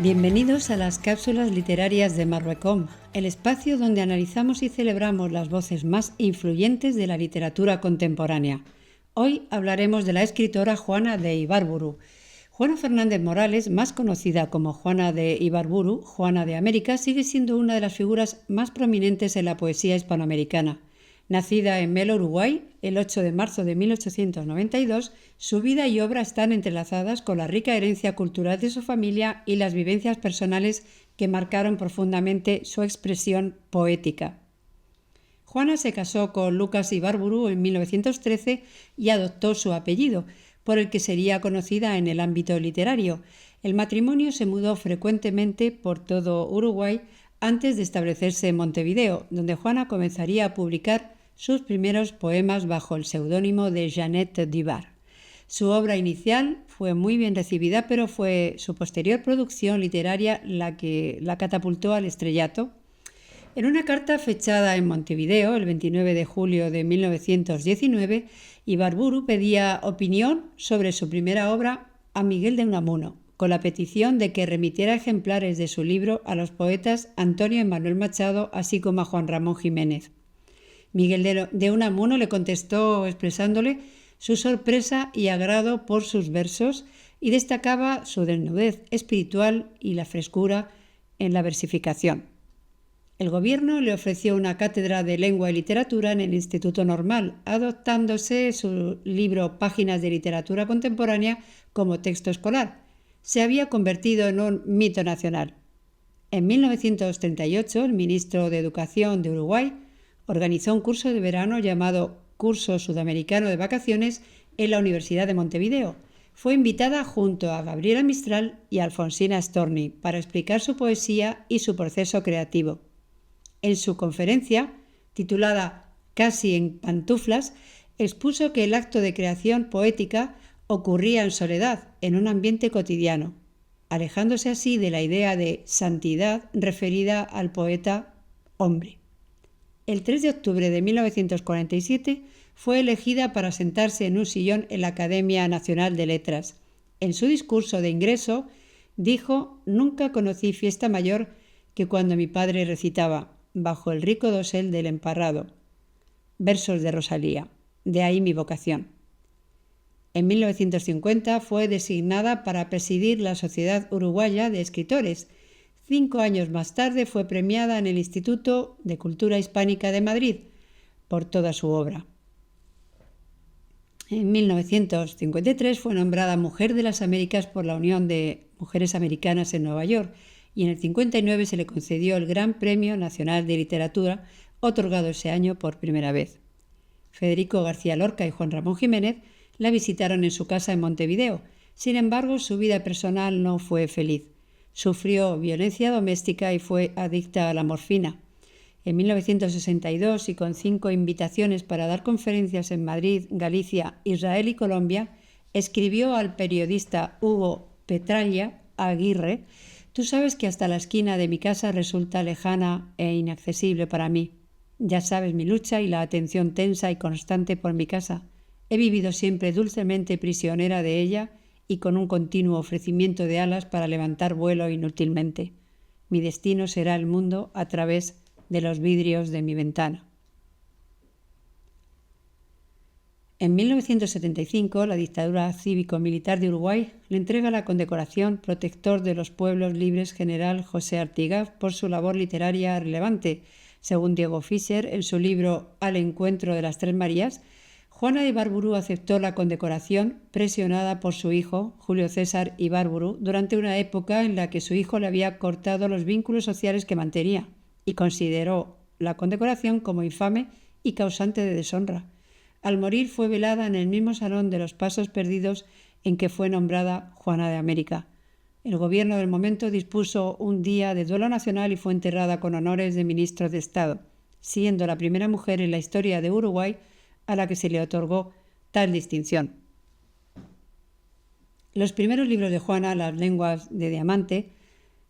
Bienvenidos a las cápsulas literarias de Marruecom, el espacio donde analizamos y celebramos las voces más influyentes de la literatura contemporánea. Hoy hablaremos de la escritora Juana de Ibarburu. Juana Fernández Morales, más conocida como Juana de Ibarburu, Juana de América, sigue siendo una de las figuras más prominentes en la poesía hispanoamericana. Nacida en Melo, Uruguay, el 8 de marzo de 1892, su vida y obra están entrelazadas con la rica herencia cultural de su familia y las vivencias personales que marcaron profundamente su expresión poética. Juana se casó con Lucas Ibarburu en 1913 y adoptó su apellido, por el que sería conocida en el ámbito literario. El matrimonio se mudó frecuentemente por todo Uruguay antes de establecerse en Montevideo, donde Juana comenzaría a publicar sus primeros poemas bajo el seudónimo de Jeannette Dubar. Su obra inicial fue muy bien recibida, pero fue su posterior producción literaria la que la catapultó al estrellato. En una carta fechada en Montevideo, el 29 de julio de 1919, Ibarburu pedía opinión sobre su primera obra a Miguel de Unamuno, con la petición de que remitiera ejemplares de su libro a los poetas Antonio y Manuel Machado, así como a Juan Ramón Jiménez. Miguel de Unamuno le contestó expresándole su sorpresa y agrado por sus versos y destacaba su desnudez espiritual y la frescura en la versificación. El gobierno le ofreció una cátedra de lengua y literatura en el Instituto Normal, adoptándose su libro Páginas de Literatura Contemporánea como texto escolar. Se había convertido en un mito nacional. En 1938, el ministro de Educación de Uruguay organizó un curso de verano llamado Curso Sudamericano de Vacaciones en la Universidad de Montevideo. Fue invitada junto a Gabriela Mistral y Alfonsina Storni para explicar su poesía y su proceso creativo. En su conferencia, titulada Casi en pantuflas, expuso que el acto de creación poética ocurría en soledad, en un ambiente cotidiano, alejándose así de la idea de santidad referida al poeta hombre. El 3 de octubre de 1947 fue elegida para sentarse en un sillón en la Academia Nacional de Letras. En su discurso de ingreso dijo: «Nunca conocí fiesta mayor que cuando mi padre recitaba, bajo el rico dosel del emparrado, versos de Rosalía, de ahí mi vocación». En 1950 fue designada para presidir la Sociedad Uruguaya de Escritores. 5 años más tarde fue premiada en el Instituto de Cultura Hispánica de Madrid por toda su obra. En 1953 fue nombrada Mujer de las Américas por la Unión de Mujeres Americanas en Nueva York y en el 59 se le concedió el Gran Premio Nacional de Literatura, otorgado ese año por primera vez. Federico García Lorca y Juan Ramón Jiménez la visitaron en su casa en Montevideo. Sin embargo, su vida personal no fue feliz. Sufrió violencia doméstica y fue adicta a la morfina. En 1962, y con 5 invitaciones para dar conferencias en Madrid, Galicia, Israel y Colombia, escribió al periodista Hugo Petralla Aguirre: «Tú sabes que hasta la esquina de mi casa resulta lejana e inaccesible para mí. Ya sabes mi lucha y la atención tensa y constante por mi casa. He vivido siempre dulcemente prisionera de ella y con un continuo ofrecimiento de alas para levantar vuelo inútilmente. Mi destino será el mundo a través de los vidrios de mi ventana». En 1975, la dictadura cívico-militar de Uruguay le entrega la condecoración Protector de los Pueblos Libres General José Artigas por su labor literaria relevante. Según Diego Fischer, en su libro Al encuentro de las Tres Marías, Juana de Ibarburu aceptó la condecoración presionada por su hijo, Julio César Ibarburu, durante una época en la que su hijo le había cortado los vínculos sociales que mantenía, y consideró la condecoración como infame y causante de deshonra. Al morir fue velada en el mismo Salón de los Pasos Perdidos en que fue nombrada Juana de América. El gobierno del momento dispuso un día de duelo nacional y fue enterrada con honores de ministro de Estado, siendo la primera mujer en la historia de Uruguay a la que se le otorgó tal distinción. Los primeros libros de Juana, Las lenguas de diamante,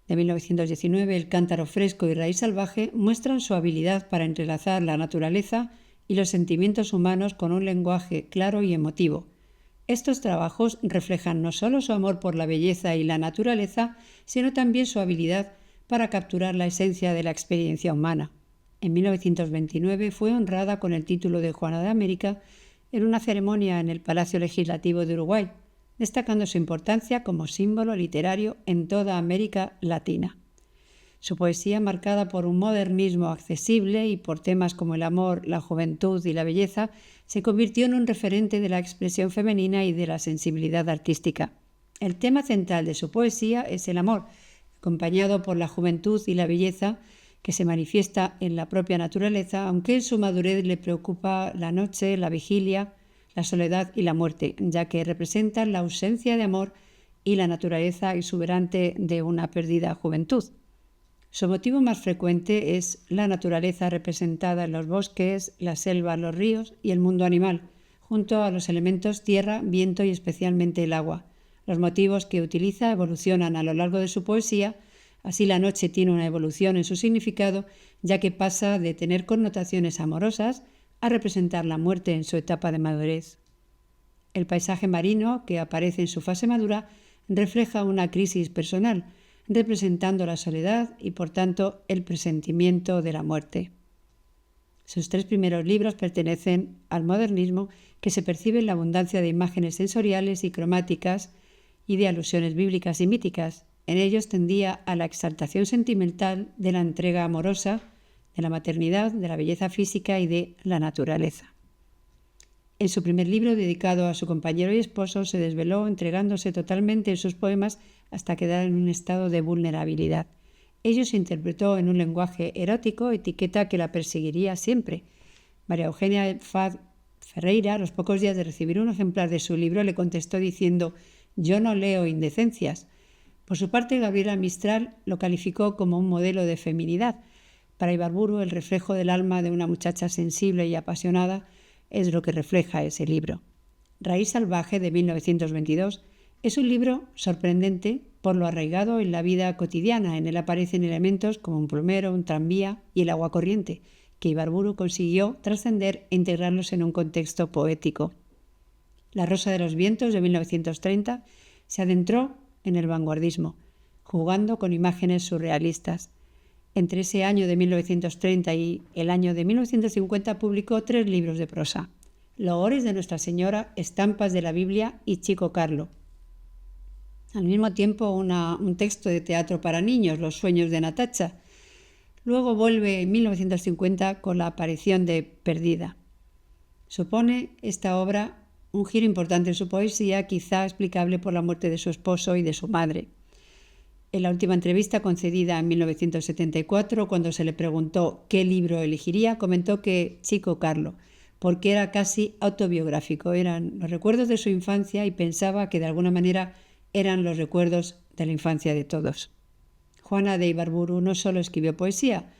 de 1919, El cántaro fresco y Raíz salvaje, muestran su habilidad para entrelazar la naturaleza y los sentimientos humanos con un lenguaje claro y emotivo. Estos trabajos reflejan no solo su amor por la belleza y la naturaleza, sino también su habilidad para capturar la esencia de la experiencia humana. En 1929 fue honrada con el título de Juana de América en una ceremonia en el Palacio Legislativo de Uruguay, destacando su importancia como símbolo literario en toda América Latina. Su poesía, marcada por un modernismo accesible y por temas como el amor, la juventud y la belleza, se convirtió en un referente de la expresión femenina y de la sensibilidad artística. El tema central de su poesía es el amor, acompañado por la juventud y la belleza que se manifiesta en la propia naturaleza, aunque en su madurez le preocupa la noche, la vigilia, la soledad y la muerte, ya que representan la ausencia de amor y la naturaleza exuberante de una perdida juventud. Su motivo más frecuente es la naturaleza representada en los bosques, la selva, los ríos y el mundo animal, junto a los elementos tierra, viento y especialmente el agua. Los motivos que utiliza evolucionan a lo largo de su poesía, así la noche tiene una evolución en su significado, ya que pasa de tener connotaciones amorosas a representar la muerte en su etapa de madurez. El paisaje marino, que aparece en su fase madura, refleja una crisis personal, representando la soledad y, por tanto, el presentimiento de la muerte. Sus 3 primeros libros pertenecen al modernismo, que se percibe en la abundancia de imágenes sensoriales y cromáticas y de alusiones bíblicas y míticas. En ellos tendía a la exaltación sentimental de la entrega amorosa, de la maternidad, de la belleza física y de la naturaleza. En su primer libro, dedicado a su compañero y esposo, se desveló entregándose totalmente en sus poemas hasta quedar en un estado de vulnerabilidad. Ello se interpretó en un lenguaje erótico, etiqueta que la perseguiría siempre. María Eugenia Faz Ferreira, a los pocos días de recibir un ejemplar de su libro, le contestó diciendo: «Yo no leo indecencias». Por su parte, Gabriela Mistral lo calificó como un modelo de feminidad. Para Ibarburu, el reflejo del alma de una muchacha sensible y apasionada es lo que refleja ese libro. Raíz salvaje, de 1922, es un libro sorprendente por lo arraigado en la vida cotidiana. En él aparecen elementos como un plumero, un tranvía y el agua corriente, que Ibarburu consiguió trascender e integrarlos en un contexto poético. La Rosa de los Vientos, de 1930, se adentró en el vanguardismo, jugando con imágenes surrealistas. Entre ese año de 1930 y el año de 1950 publicó 3 libros de prosa: Loores de Nuestra Señora, Estampas de la Biblia y Chico Carlo. Al mismo tiempo, un texto de teatro para niños, Los sueños de Natacha. Luego vuelve en 1950 con la aparición de Perdida. Supone esta obra un giro importante en su poesía, quizá explicable por la muerte de su esposo y de su madre. En la última entrevista concedida en 1974, cuando se le preguntó qué libro elegiría, comentó que Chico Carlo, porque era casi autobiográfico. Eran los recuerdos de su infancia y pensaba que de alguna manera eran los recuerdos de la infancia de todos. Juana de Ibarburu no solo escribió poesía,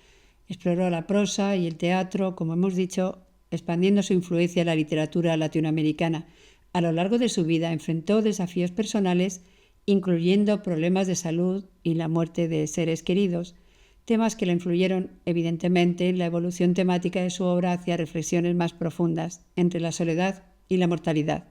exploró la prosa y el teatro, como hemos dicho, expandiendo su influencia en la literatura latinoamericana. A lo largo de su vida enfrentó desafíos personales, incluyendo problemas de salud y la muerte de seres queridos, temas que la influyeron evidentemente en la evolución temática de su obra hacia reflexiones más profundas entre la soledad y la mortalidad.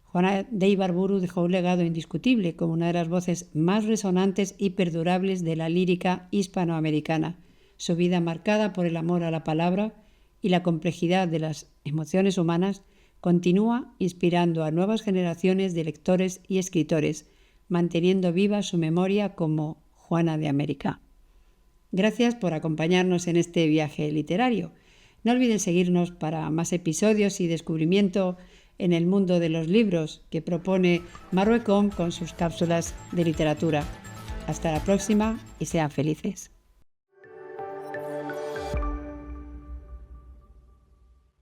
Juana de Ibarburu dejó un legado indiscutible como una de las voces más resonantes y perdurables de la lírica hispanoamericana. Su vida, marcada por el amor a la palabra y la complejidad de las emociones humanas, continúa inspirando a nuevas generaciones de lectores y escritores, manteniendo viva su memoria como Juana de América. Gracias por acompañarnos en este viaje literario. No olviden seguirnos para más episodios y descubrimiento en el mundo de los libros que propone Marruecom con sus cápsulas de literatura. Hasta la próxima y sean felices.